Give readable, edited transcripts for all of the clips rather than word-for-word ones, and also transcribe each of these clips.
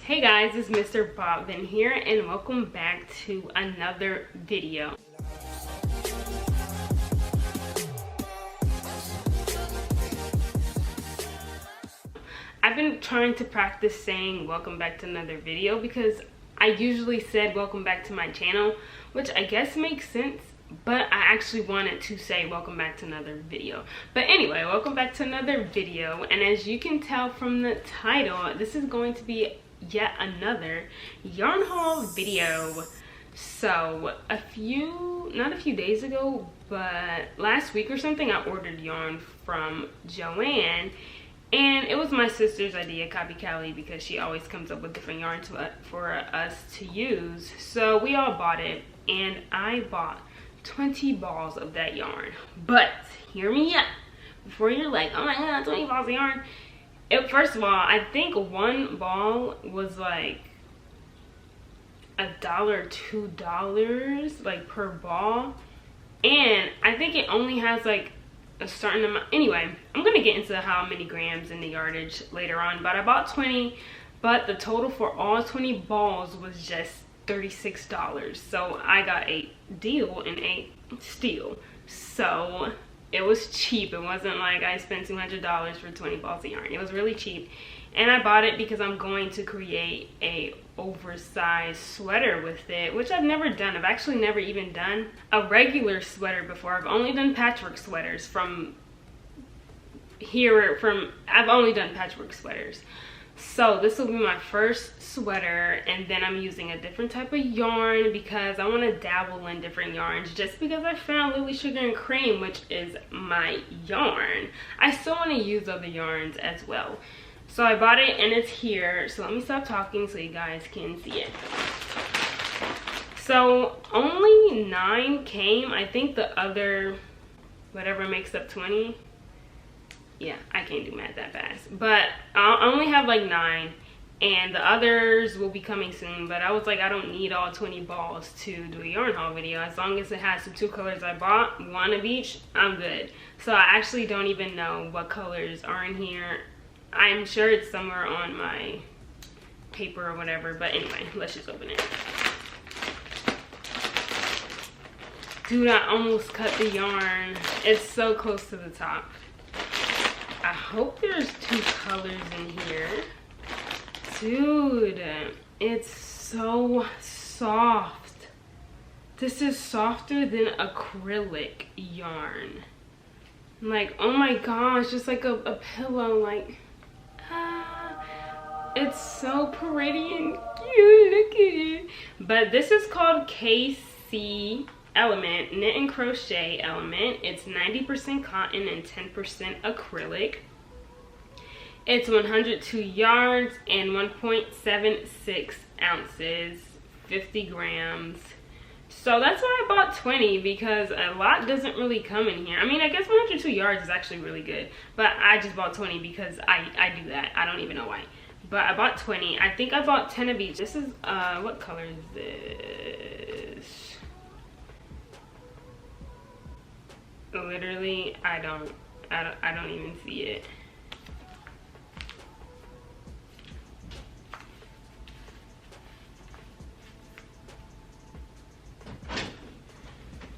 Hey guys, it's Mr. Bobbin here and welcome back to another video. I've been trying to practice saying welcome back to another video because I usually said welcome back to my channel, which I guess makes sense, but I actually wanted to say welcome back to another video. But anyway, welcome back to another video, and as you can tell from the title, this is going to be yet another yarn haul video. So not a few days ago, but last week or something, I ordered yarn from Joanne, and it was my sister's idea, Copy Callie, because she always comes up with different yarns for us to use. So we all bought it, and I bought 20 balls of that yarn. But hear me out before you're like, oh my god, 20 balls of yarn. First of all, I think one ball was like $1 or $2 like per ball, and I think it only has like a certain amount. Anyway, I'm gonna get into how many grams in the yardage later on, but I bought 20, but the total for all 20 balls was just $36. So I got a deal and a steal. So it was cheap. It wasn't like I spent $200 for 20 balls of yarn. It was really cheap, and I bought it because I'm going to create a oversized sweater with it, which I've never done. I've actually never even done a regular sweater before. I've only done patchwork sweaters I've only done patchwork sweaters. So this will be my first sweater, and then I'm using a different type of yarn because I want to dabble in different yarns, just because I found Lily Sugar and Cream, which is my yarn. I still want to use other yarns as well. So I bought it and it's here. So let me stop talking so you guys can see it. So only 9 came. I think the other, whatever makes up 20. Yeah, I can't do math that fast. But I only have like 9. And the others will be coming soon. But I was like, I don't need all 20 balls to do a yarn haul video. As long as it has the 2 colors I bought, 1 of each, I'm good. So I actually don't even know what colors are in here. I'm sure it's somewhere on my paper or whatever, but anyway, let's just open it. Dude, I almost cut the yarn. It's so close to the top. I hope there's 2 colors in here. Dude, it's so soft. This is softer than acrylic yarn. Like, oh my gosh, just like a pillow, like, it's so pretty and cute. Look at it. But this is called KC Element, Knit and Crochet Element. It's 90% cotton and 10% acrylic. It's 102 yards and 1.76 ounces, 50 grams. So that's why I bought 20, because a lot doesn't really come in here. I mean, I guess 102 yards is actually really good, but I just bought 20 because I do that. I don't even know why. But I bought 20. I think I bought 10 of each. This is, what color is this? Literally, I don't even see it.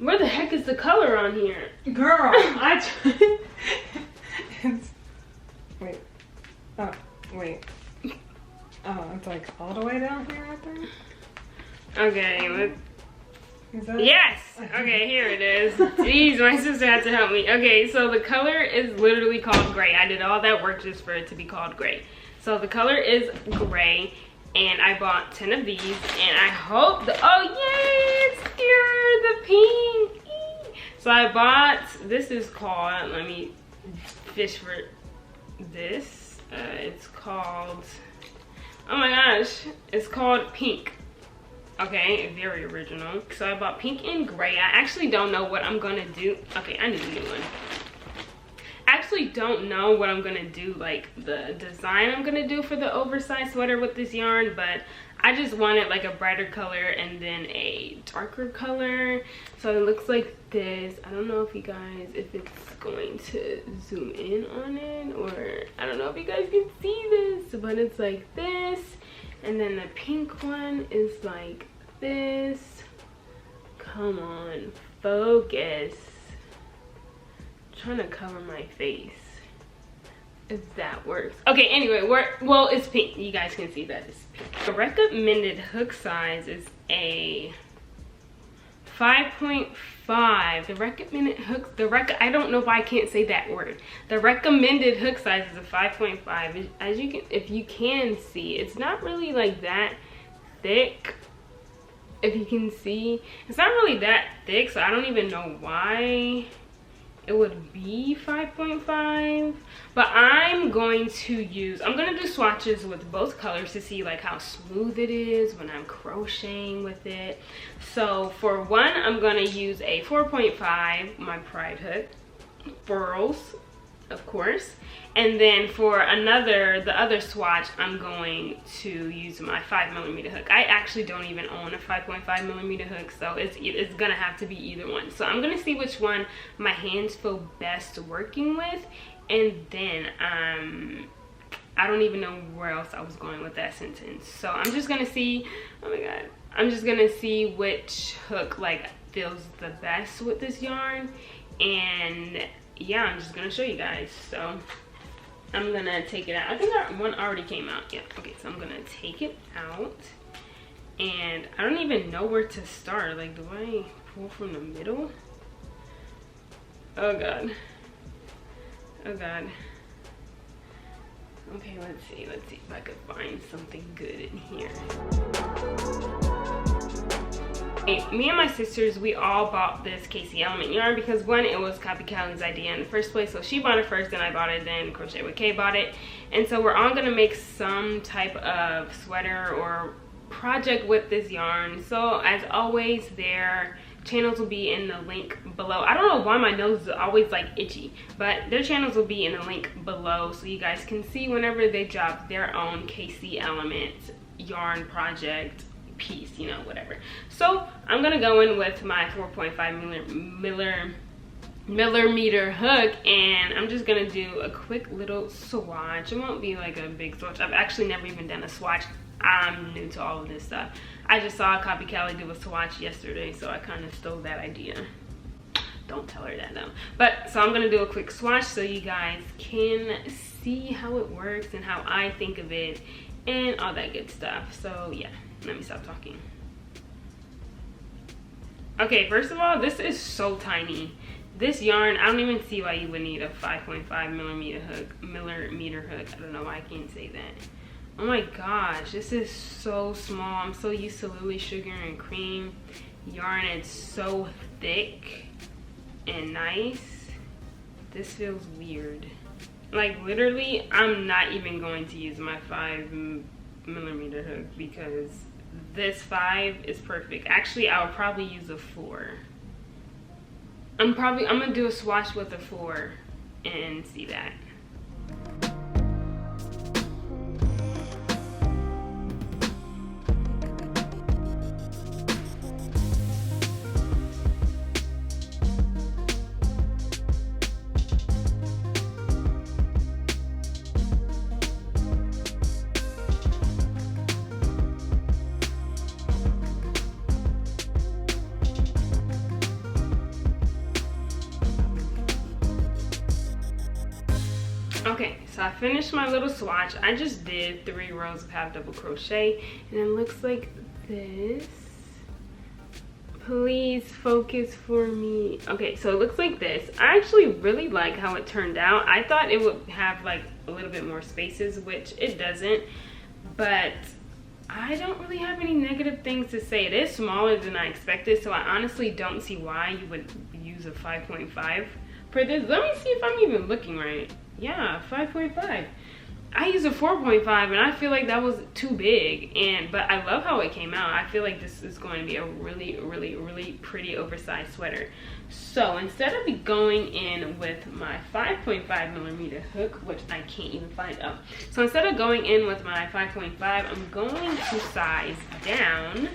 Where the heck is the color on here? Girl, Wait. Oh, wait. Oh, it's like all the way down here, I think? Okay, yes! Okay, here it is. Jeez, my sister had to help me. Okay, so the color is literally called gray. I did all that work just for it to be called gray. So the color is gray, and I bought 10 of these, and I hope oh yay, it's here, the pink. So I bought, this is called, let me fish for this. It's called, oh my gosh, it's called Pink. Okay, very original. So I bought pink and gray. I actually don't know what I'm gonna do. Okay, I need a new one. I actually don't know what I'm gonna do, like the design I'm gonna do for the oversized sweater with this yarn, but I just wanted like a brighter color and then a darker color. So it looks like this. I don't know if you guys, if it's going to zoom in on it, or I don't know if you guys can see this, but it's like this. And then the pink one is like this. Come on, focus. I'm trying to cover my face, if that works. Okay, anyway, well, it's pink. You guys can see that it's pink. The recommended hook size is a 5.5. The recommended hook, I don't know why I can't say that word. The recommended hook size is a 5.5. As you can, if you can see, it's not really like that thick. If you can see, it's not really that thick, so I don't even know why it would be 5.5. But I'm going to do swatches with both colors to see like how smooth it is when I'm crocheting with it. So for one, I'm gonna use a 4.5, my pride hook, furls, of course. And then for the other swatch, I'm going to use my 5mm hook. I actually don't even own a 5.5mm hook, so it's gonna have to be either one. So I'm gonna see which one my hands feel best working with, and then I don't even know where else I was going with that sentence. So I'm just gonna see, oh my god, I'm just gonna see which hook like feels the best with this yarn, and yeah, I'm just gonna show you guys. So I'm gonna take it out. I think one already came out. Yeah, okay, so I'm gonna take it out, and I don't even know where to start. Like, do I pull from the middle? Oh god. Oh god. Okay, let's see if I could find something good in here. Me and my sisters, we all bought this Casey Element yarn because one, it was Copy Callie's idea in the first place. So she bought it first, then I bought it, then Crochet with K bought it. And so we're all gonna make some type of sweater or project with this yarn. So as always, their channels will be in the link below. I don't know why my nose is always like itchy, but their channels will be in the link below so you guys can see whenever they drop their own Casey Element yarn project piece, you know, whatever. So I'm gonna go in with my 4.5 millimeter hook, and I'm just gonna do a quick little swatch. It won't be like a big swatch. I've actually never even done a swatch. I'm new to all of this stuff. I just saw Copy Callie do a swatch yesterday, so I kind of stole that idea. Don't tell her that though. But so I'm gonna do a quick swatch so you guys can see how it works and how I think of it and all that good stuff. So yeah, let me stop talking. Okay, first of all, this is so tiny. This yarn, I don't even see why you would need a 5.5 millimeter hook. I don't know why I can't say that. Oh my gosh, this is so small. I'm so used to Lily Sugar and Cream yarn. It's so thick and nice. This feels weird. Like literally, I'm not even going to use my 5mm hook because this 5 is perfect. Actually, I'll probably use a 4. I'm gonna do a swatch with a 4 and see that. Okay, so I finished my little swatch. I just did 3 rows of half double crochet, and it looks like this. Please focus for me. Okay, so it looks like this. I actually really like how it turned out. I thought it would have like a little bit more spaces, which it doesn't, but I don't really have any negative things to say. It is smaller than I expected, so I honestly don't see why you would use a 5.5 for this. Let me see if I'm even looking right. Yeah, 5.5. I used a 4.5 and I feel like that was too big, but I love how it came out. I feel like this is going to be a really, really, really pretty oversized sweater. So instead of going in with my 5.5mm hook, which I can't even find out. So instead of going in with my 5.5, I'm going to size down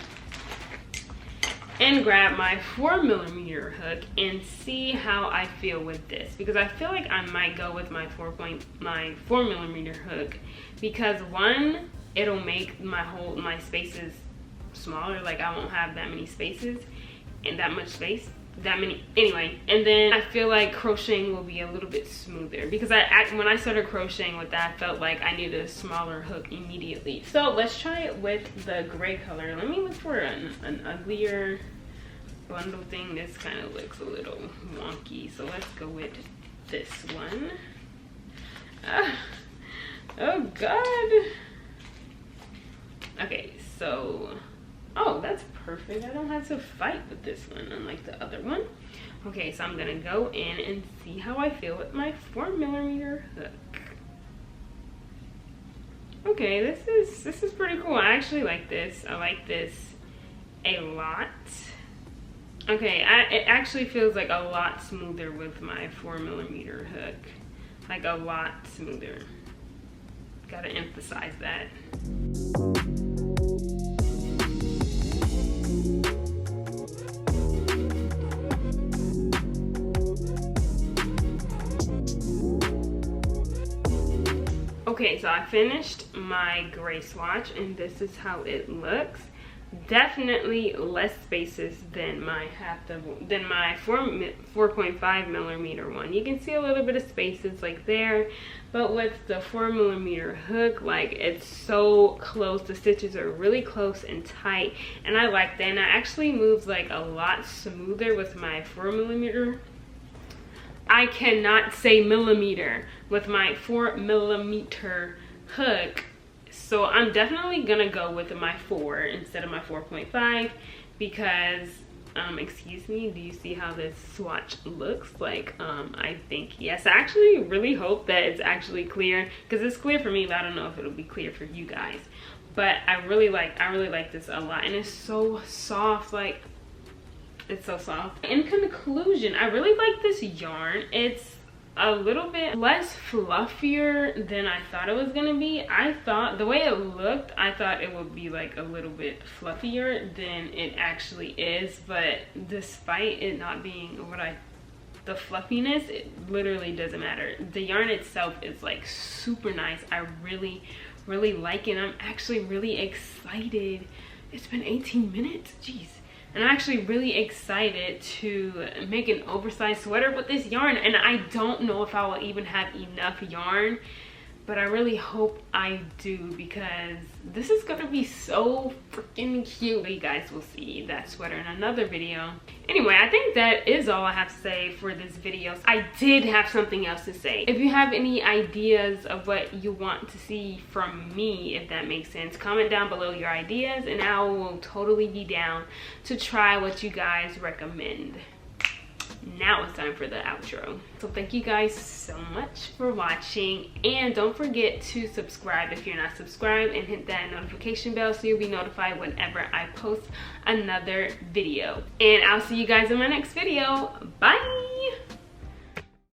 and grab my 4mm hook and see how I feel with this, because I feel like I might go with my 4mm hook because one, it'll make my spaces smaller. Like I won't have that many spaces and that much space, anyway. And then I feel like crocheting will be a little bit smoother because when I started crocheting with that, I felt like I needed a smaller hook immediately. So let's try it with the gray color. Let me look for an uglier bundle thing. This kind of looks a little wonky, so let's go with this one. Oh god. Okay, so oh, that's perfect. I don't have to fight with this one unlike the other one. Okay, so I'm gonna go in and see how I feel with my 4mm hook. Okay, this is pretty cool. I actually like this. I like this a lot. Okay, it actually feels like a lot smoother with my 4mm hook. Like a lot smoother. Gotta emphasize that. Okay, so I finished my gray swatch and this is how it looks. Definitely less spaces than my 4.5mm one. You can see a little bit of spaces like there, but with the 4mm hook, like it's so close. The stitches are really close and tight, and I like that. And it actually moves like a lot smoother with my 4mm. I cannot say millimeter with my 4mm hook. So I'm definitely gonna go with my 4 instead of my 4.5 because, excuse me, do you see how this swatch looks? Like, I think, yes, I actually really hope that it's actually clear because it's clear for me, but I don't know if it'll be clear for you guys. But I really like this a lot, and it's so soft, like, it's so soft. In conclusion, I really like this yarn. It's a little bit less fluffier than I thought it was gonna be. I thought the way it looked, I thought it would be like a little bit fluffier than it actually is, but despite it not being the fluffiness, it literally doesn't matter. The yarn itself is like super nice. I really like it. I'm actually really excited. It's been 18 minutes, jeez. And I'm actually really excited to make an oversized sweater with this yarn, and I don't know if I will even have enough yarn, but I really hope I do because this is gonna be so freaking cute. You guys will see that sweater in another video. Anyway, I think that is all I have to say for this video. I did have something else to say. If you have any ideas of what you want to see from me, if that makes sense, comment down below your ideas and I will totally be down to try what you guys recommend. Now it's time for the outro. So thank you guys so much for watching, and don't forget to subscribe if you're not subscribed, and hit that notification bell so you'll be notified whenever I post another video. And I'll see you guys in my next video. Bye.